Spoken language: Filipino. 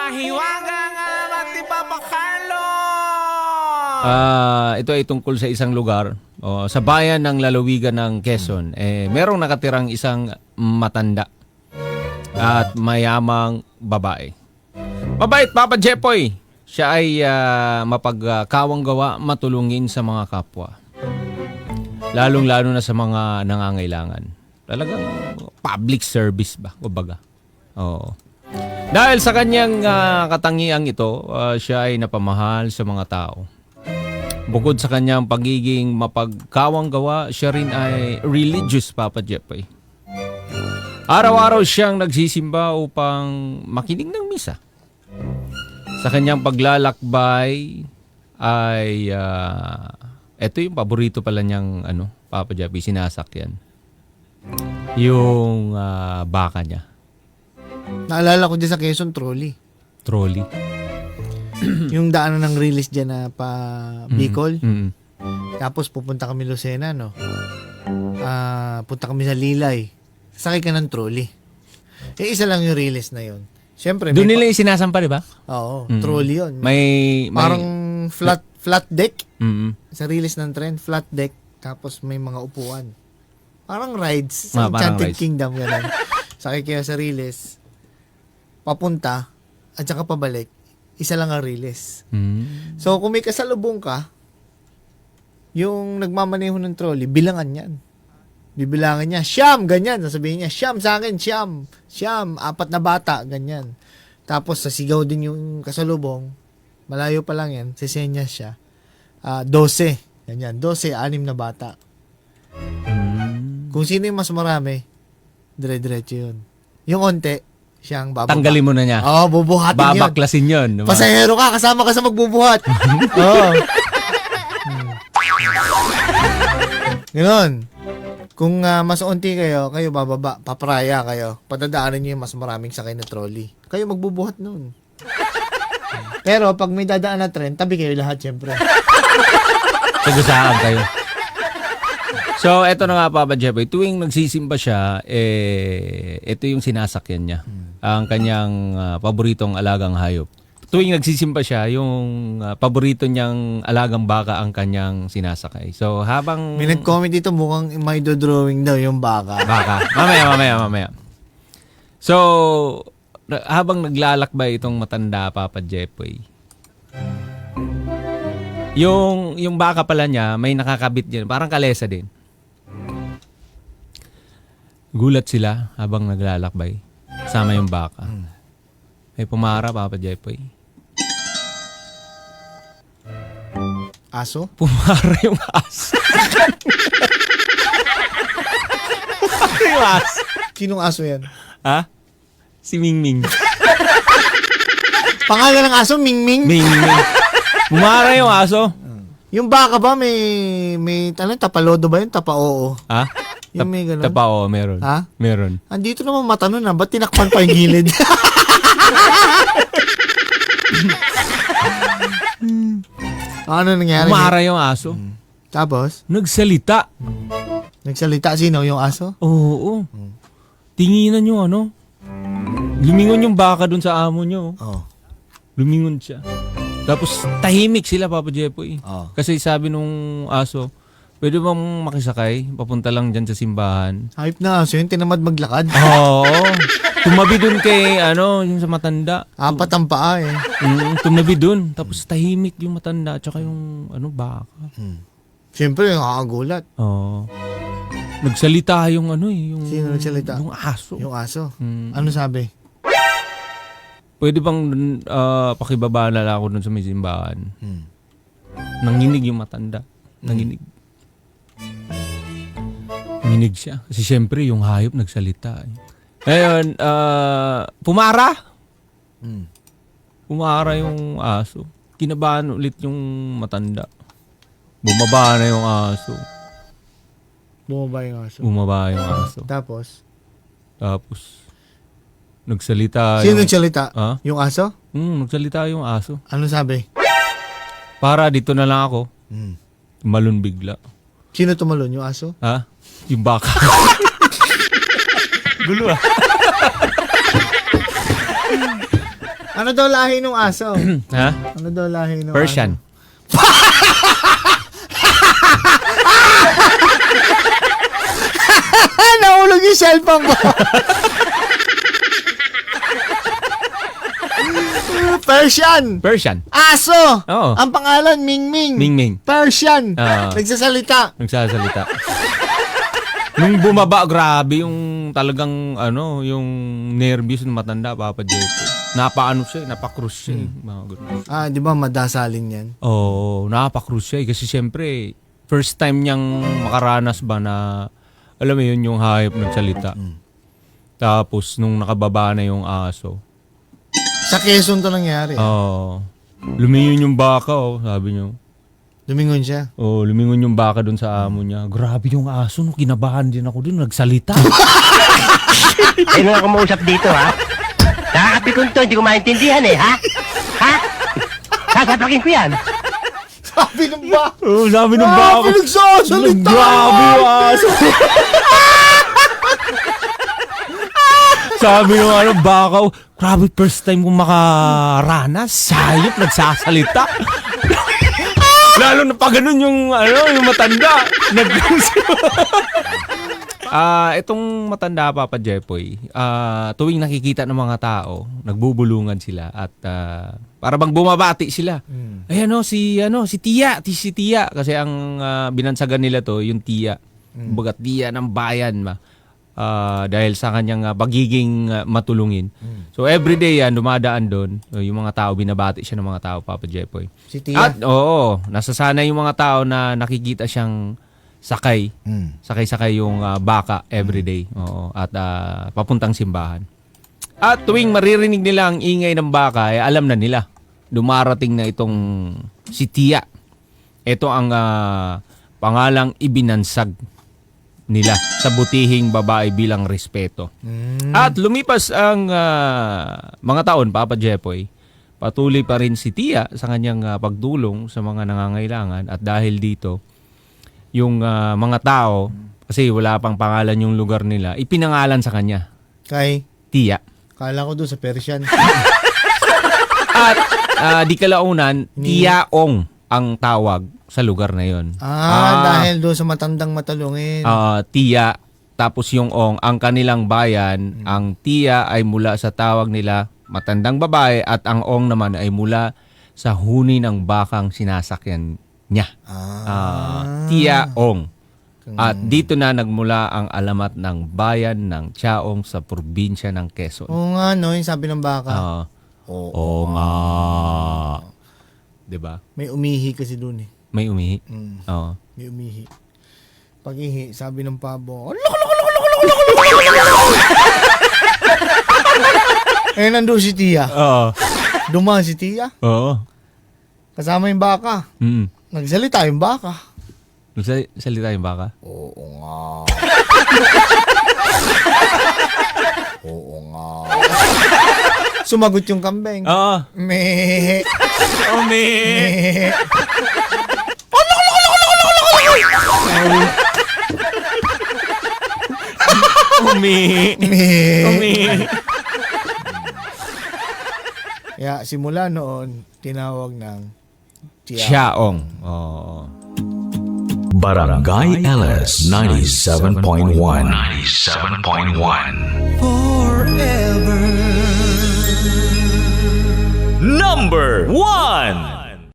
mahiwagang matipapakalo. Ito ay tungkol sa isang lugar, sa bayan ng lalawigan ng Quezon. Merong nakatirang isang matanda at mayamang babae. Mabait, Papa Jepoy. Siya ay mapagkawang gawa, matulungin sa mga kapwa. Lalong-lalo na sa mga nangangailangan. Talagang public service ba, kumbaga. Oo. Dahil sa kanyang katangiang ito, siya ay napamahal sa mga tao. Bukod sa kanyang pagiging mapagkawang gawa, siya rin ay religious, Papa Jepoy. Araw-araw siyang nagsisimba upang makinig ng misa. Sa kanyang paglalakbay ay ito yung paborito pala niyang Papa Jepoy, sinasakyan. Yung baka niya. Naalala ko dyan sa Quezon, trolley. Trolley. Yung daanan ng release dyan na pa Bicol. Mm-hmm. Tapos pupunta kami Lucena, no? Punta kami sa Lilay. Sasakay ka ng trolley. Isa lang yung release na yun. Siyempre, doon nila yung sinasampa, di ba? Oo, trolley yun. May parang flat deck. Mm-hmm. Sa release ng tren, flat deck. Tapos may mga upuan. Parang rides. Parang Sa Enchanted rides. Kingdom. Ganun. Sakay kayo sa release. Papunta. At saka pabalik. Isa lang ang release. Mm-hmm. So, kung may kasalubong ka, yung nagmamaneho ng trolley, bilangan yan. Bibilangan niya, Siyam, ganyan. Sasabihin niya, Siyam sa akin, Siyam. Siyam, 4 na bata, ganyan. Tapos, sasigaw din yung kasalubong. Malayo pa lang yan, sisenya siya. 12, ganyan. 12, 6 na bata. Kung sino yung mas marami, dire-diretso yun. Yung onte, siyang bababa. Tanggalin mo na niya. Oo, bubuhatin yun. Babaklasin yun. Diba? Pasahero ka, kasama ka sa magbubuhat. Oo. Ganon. Kung mas unti kayo bababa, papraya kayo. Padadaanan nyo yung mas maraming sakay na trolley. Kayo magbubuhat nun. Pero pag may dadaan na tren, tabi kayo lahat, syempre. Sagasaan kayo. So, eto na nga, Papa Jepoy. Tuwing nagsisimba siya, ito yung sinasakyan niya. Ang kanyang paboritong alagang hayop. Tuwing nagsisimba siya, yung paborito niyang alagang baka ang kanyang sinasakay. So, habang... May nag-comment dito, mukhang may drawing daw yung baka. Baka. Mamaya. So, habang naglalakbay itong matanda, Papa Jepoy, yung baka pala niya, may nakakabit dyan. Parang kalesa din. Gulat sila habang naglalakbay. Kasama yung baka. May pumara, Papa Jepoy. Aso? Pumara yung aso. Pumara yung aso. Sinong aso yan? Ha? Si Mingming. Pangalan ng aso, Mingming? Mingming. Pumara yung aso. Yung baka ba may tapalodo ba yun? Tapa-oo. Ha? Yung may ganun? Tapa, meron. Ha? Meron. Andito naman mata nun ba't tinakpan pa yung gilid? Ano nangyari? Pumara yung aso. Tapos? Nagsalita. Nagsalita sino? Yung aso? Oo. Tinginan yung lumingon yung baka dun sa amo nyo. Oo. Lumingon siya. Tapos tahimik sila, Papa Jepoy. Oo. Kasi sabi nung aso, pwede bang makisakay? Papunta lang dyan sa simbahan. Hype na aso yun, tinamad maglakad. Oo. Tumabi dun kay, yung sa matanda. 4 ang paa eh. Tumabi dun. Tapos tahimik yung matanda at saka yung, baka. Siyempre, nakakagulat. Oo. Nagsalita yung yung... Sino nagsalita? Yung aso. Yung aso. Ano sabi? Pwede bang pakibaba na lang ako dun sa may simbahan? Nanginig yung matanda. Nanginig. Nanginig siya. Kasi syempre, yung hayop nagsalita. Ngayon, pumara. Pumara yung aso. Kinabahan ulit yung matanda. Bumaba na yung aso. Bumaba yung aso. Bumaba yung aso. Tapos? Nagsalita Sino nagsalita? Ha? Yung aso? Nagsalita yung aso. Ano sabi? Para dito na lang ako. Tumalon bigla. Sino tumalon? Yung aso? Ha? Yung baka. Gulo Ano daw lahi ng aso? Ha? Ano daw lahi ng Persian. Nahulog yung cellphone ko. Persian. Persian. Aso. Oo. Ang pangalan, Mingming. Mingming. Persian. Ah. Nagsasalita. Nagsasalita. Nung bumaba, grabe yung talagang yung nervous ng matanda, Papa Jepo. Napaano siya, napakrus siya. Mga ganun. Di ba madasalin yan? Oo, napakrus siya. Kasi siyempre, first time niyang makaranas ba na, alam mo yun, yung hayop nagsalita. Tapos, nung nakababa na yung aso, Sa Quezon to nangyari. lumingon yung baka, sabi niyo. Lumingon siya. Lumingon yung baka doon sa amo niya. Grabe yung aso, no, kinabahan din ako doon, nagsalita. Nung ako mausap dito, ha? Nakakapikon to, hindi ko maintindihan eh, ha? Ha? Sasapakin ko yan. Sabi ng ba? Sabi ng baka. Pinagsasalita. Grabe yung aso. Sabi ng baka, grabe first time kong makaranas. Sayop, nagsasalita. Lalo na pa ganun yung matanda. Itong matanda, Papa Jepoy, tuwing nakikita ng mga tao, nagbubulungan sila at para bang bumabati sila. Si Tia, si Tia kasi ang binansagan nila to, yung Tia. Kumbaga Tia ng bayan dahil sa kanyang pagiging matulungin. So everyday dumadaan doon, yung mga tao binabati siya ng mga tao, Papa Jepoy. Si Tia. At nasasanay yung mga tao na nakikita siyang sakay yung baka everyday. At papuntang simbahan. At tuwing maririnig nila ang ingay ng baka, alam na nila. Dumarating na itong si Tia. Ito ang pangalang ibinansag nila sa butihing babae bilang respeto. At lumipas ang mga taon, Papa Jepoy, patuloy pa rin si Tia sa kanyang pagdulong sa mga nangangailangan. At dahil dito, yung mga tao, kasi wala pang pangalan yung lugar nila, ipinangalan sa kanya. Kay? Tia. Kala ko doon sa Persian. At di kalaunan, Tiaong ang tawag sa lugar na yon. Dahil doon sa matandang matulungin. Tia, tapos yung Ong, ang kanilang bayan, ang Tia ay mula sa tawag nila, matandang babae, at ang Ong naman ay mula sa huni ng bakang sinasakyan niya. Tia Ong. At dito na nagmula ang alamat ng bayan ng Chaong sa probinsya ng Quezon. Oo nga, no? Yung sabi ng baka. Oo nga. Diba? May umihi kasi doon eh. May umihi. Oo. May umihi. Pag-ihi, sabi ng pabo, nandun si Tia. Oo. Dumaan si Tia. Oo. Kasama yung baka. Nagsalita yung baka. Nagsalita yung baka? Oo nga. Oo nga. Sumagot yung kambing. Oo. Meh. Meh. Kaya simula noon, tinawag ng Chaong. Barangay LS 97.1 97.1 Number 1